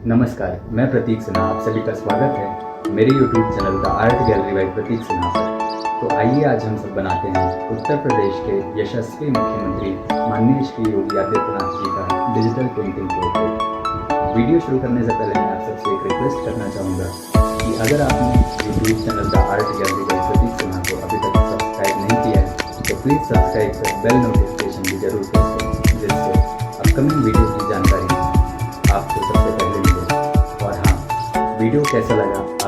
नमस्कार, मैं प्रतीक सिन्हा, आप सभी का स्वागत है मेरे YouTube channel the art gallery by Pratik Sinha पर। तो आइए आज हम सब बनाते हैं उत्तर प्रदेश के यशस्वी मुख्यमंत्री माननीय श्री योगी आदित्यनाथ जी का डिजिटल पेंटिंग पोर्ट्रेट। वीडियो शुरू करने से पहले मैं आप सबसे एक रिक्वेस्ट करना चाहूँगा कि अगर आपने YouTube channel the art gallery by Pratik Sinha को अभी तक सब्सक्राइब नहीं किया है तो प्लीज़ सब्सक्राइब कर बेल नोटिफिकेशन भी जरूर प्रेस करें, जिससे अपकमिंग वीडियो की जानकारी आपको सबसे पहले मिले। और हाँ, वीडियो कैसा लगा